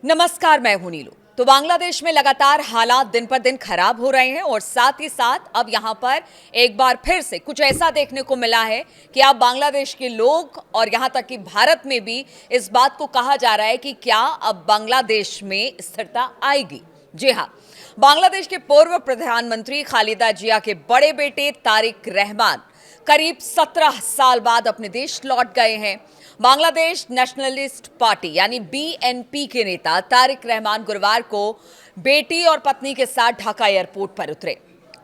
नमस्कार, मैं हूं नीलू। तो बांग्लादेश में लगातार हालात दिन पर दिन खराब हो रहे हैं और साथ ही साथ अब यहां पर एक बार फिर से कुछ ऐसा देखने को मिला है कि अब बांग्लादेश के लोग और यहां तक कि भारत में भी इस बात को कहा जा रहा है कि क्या अब बांग्लादेश में स्थिरता आएगी। जी हां, बांग्लादेश के पूर्व प्रधानमंत्री खालिदा जिया के बड़े बेटे तारिक रहमान करीब 17 साल बाद अपने देश लौट गए हैं। बांग्लादेश नेशनलिस्ट पार्टी यानी बीएनपी के नेता तारिक रहमान गुरुवार को बेटी और पत्नी के साथ ढाका एयरपोर्ट पर उतरे।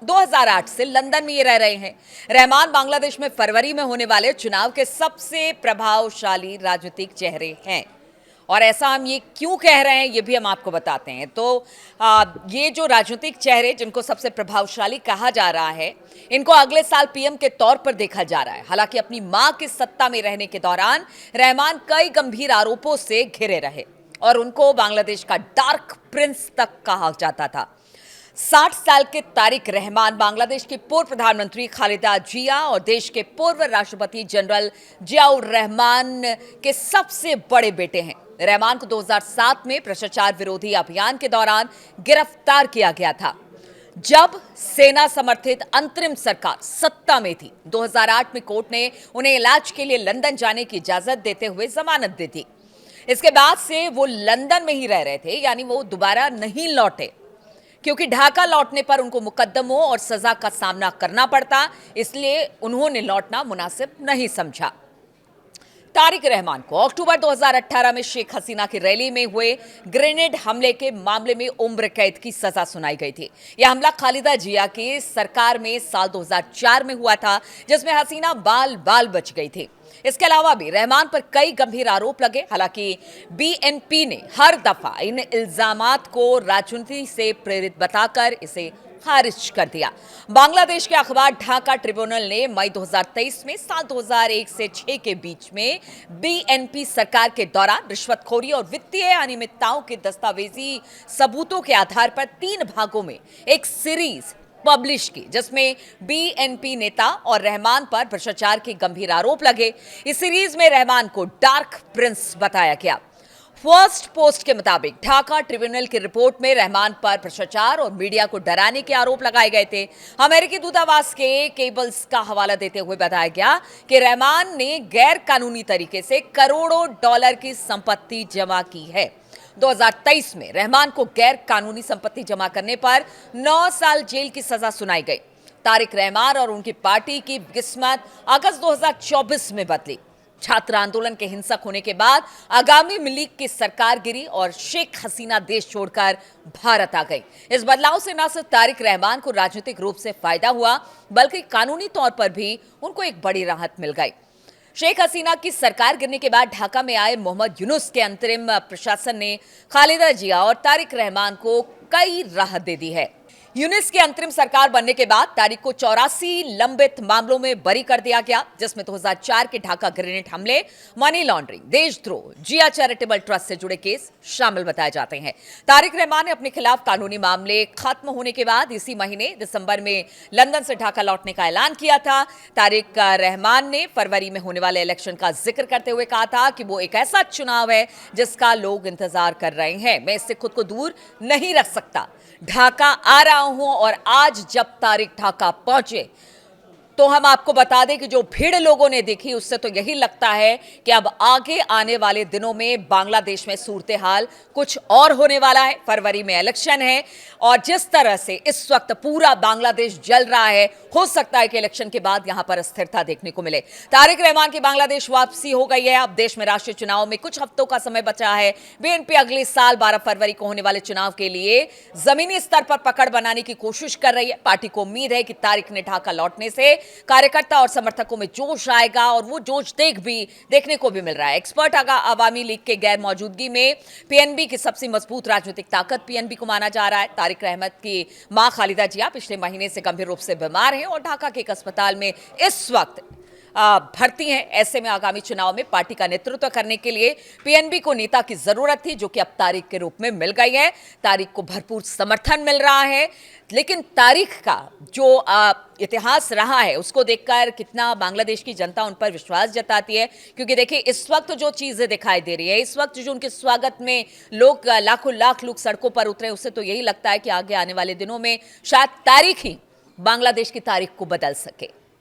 2008 से लंदन में ये रह रहे हैं। रहमान बांग्लादेश में फरवरी में होने वाले चुनाव के सबसे प्रभावशाली राजनीतिक चेहरे हैं। और ऐसा हम ये क्यों कह रहे हैं, ये भी हम आपको बताते हैं। तो ये जो राजनीतिक चेहरे जिनको सबसे प्रभावशाली कहा जा रहा है, इनको अगले साल पीएम के तौर पर देखा जा रहा है। हालांकि अपनी मां की सत्ता में रहने के दौरान रहमान कई गंभीर आरोपों से घिरे रहे और उनको बांग्लादेश का डार्क प्रिंस तक कहा जाता था। 60 साल के तारिक रहमान बांग्लादेश के पूर्व प्रधानमंत्री खालिदा जिया और देश के पूर्व राष्ट्रपति जनरल जियाउर रहमान के सबसे बड़े बेटे हैं। रहमान को 2007 में भ्रष्टाचार विरोधी अभियान के दौरान गिरफ्तार किया गया था, जब सेना समर्थित अंतरिम सरकार सत्ता में थी। 2008 में कोर्ट ने उन्हें इलाज के लिए लंदन जाने की इजाजत देते हुए जमानत दी थी। इसके बाद से वो लंदन में ही रह रहे थे, यानी वो दोबारा नहीं लौटे, क्योंकि ढाका लौटने पर उनको मुकदमों और सजा का सामना करना पड़ता, इसलिए उन्होंने लौटना मुनासिब नहीं समझा। तारिक रहमान को अक्टूबर 2018 में शेख हसीना की रैली में हुए ग्रेनेड हमले के मामले में उम्र कैद की सजा सुनाई गई थी। यह हमला खालिदा जिया की सरकार में साल 2004 में हुआ था, जिसमें हसीना बाल बाल बच गई थी। इसके अलावा भी रहमान पर कई गंभीर आरोप लगे। हालांकि बीएनपी ने हर दफा इन इल्जामात को राजनीति से प्रेरित बताकर इसे खारिज कर दिया। बांग्लादेश के अखबार ढाका ट्रिब्यूनल ने मई 2023 में साल 2001 से 6 के बीच में बीएनपी सरकार के दौरान रिश्वतखोरी और वित्तीय अनियमितताओं के दस्तावेजी सबूतों के आधार पर 3 भागों में एक सीरीज पब्लिश की, जिसमें बीएनपी नेता और रहमान पर भ्रष्टाचार के गंभीर आरोप लगे। इस सीरीज में रहमान को डार्क प्रिंस बताया गया। फर्स्ट पोस्ट के मुताबिक ढाका ट्रिब्यूनल की रिपोर्ट में रहमान पर भ्रष्टाचार और मीडिया को डराने के आरोप लगाए गए थे। अमेरिकी दूतावास के केबल्स का हवाला देते हुए बताया गया कि रहमान ने गैर कानूनी तरीके से करोड़ों डॉलर की संपत्ति जमा की है। 2023 में रहमान को गैर कानूनी संपत्ति जमा करने पर 9 साल जेल की सजा सुनाई गई। तारिक रहमान और उनकी पार्टी की किस्मत अगस्त 2024 में बदली। छात्र आंदोलन के हिंसक होने के बाद आगामी लीग की सरकार गिरी और शेख हसीना देश छोड़कर भारत आ गई। इस बदलाव से न सिर्फ तारिक रहमान को राजनीतिक रूप से फायदा हुआ, बल्कि कानूनी तौर पर भी उनको एक बड़ी राहत मिल गई। शेख हसीना की सरकार गिरने के बाद ढाका में आए मोहम्मद यूनुस के अंतरिम प्रशासन ने खालिदा जिया और तारिक रहमान को कई राहत दे दी है। यूनिस की अंतरिम सरकार बनने के बाद तारिक को 84 लंबित मामलों में बरी कर दिया गया, जिसमें 2004 के ढाका ग्रेनेड हमले, मनी लॉन्ड्रिंग, देशद्रोह, जिया चैरिटेबल ट्रस्ट से जुड़े केस शामिल बताए जाते हैं। तारिक रहमान ने अपने खिलाफ कानूनी मामले खत्म होने के बाद इसी महीने दिसंबर में लंदन से ढाका लौटने का ऐलान किया था। तारिक रहमान ने फरवरी में होने वाले इलेक्शन का जिक्र करते हुए कहा था कि वो एक ऐसा चुनाव है जिसका लोग इंतजार कर रहे हैं, मैं इससे खुद को दूर नहीं रख सकता, ढाका आ रहा हूं। और आज जब तारिक ढाका पहुंचे तो हम आपको बता दें कि जो भीड़ लोगों ने देखी, उससे तो यही लगता है कि अब आगे आने वाले दिनों में बांग्लादेश में सूरत हाल कुछ और होने वाला है। फरवरी में इलेक्शन है और जिस तरह से इस वक्त पूरा बांग्लादेश जल रहा है, हो सकता है कि इलेक्शन के बाद यहां पर स्थिरता देखने को मिले। तारिक रहमान की बांग्लादेश वापसी हो गई है। अब देश में राष्ट्रीय चुनाव में कुछ हफ्तों का समय बचा है। बीएनपी अगले साल 12 फरवरी को होने वाले चुनाव के लिए जमीनी स्तर पर पकड़ बनाने की कोशिश कर रही है। पार्टी को उम्मीद है कि तारिक ने ढाका लौटने से कार्यकर्ता और समर्थकों में जोश आएगा और वो जोश देखने को भी मिल रहा है। एक्सपर्ट अवामी लीग के गैर मौजूदगी में पीएनबी की सबसे मजबूत राजनीतिक ताकत पीएनबी को माना जा रहा है। तारिक रहमत की मां खालिदा जिया पिछले महीने से गंभीर रूप से बीमार हैं और ढाका के एक अस्पताल में इस वक्त भरती हैं। ऐसे में आगामी चुनाव में पार्टी का नेतृत्व करने के लिए पीएनबी को नेता की जरूरत थी, जो कि अब तारिक के रूप में मिल गई है। तारिक को भरपूर समर्थन मिल रहा है, लेकिन तारिक का जो इतिहास रहा है उसको देखकर कितना बांग्लादेश की जनता उन पर विश्वास जताती है। क्योंकि देखिए, इस वक्त जो चीजें दिखाई दे रही है, इस वक्त जो उनके स्वागत में लोग लाखों लाख लोग सड़कों पर उतरे, उससे तो यही लगता है कि आगे आने वाले दिनों में शायद तारिक ही बांग्लादेश की तारीख को बदल सके।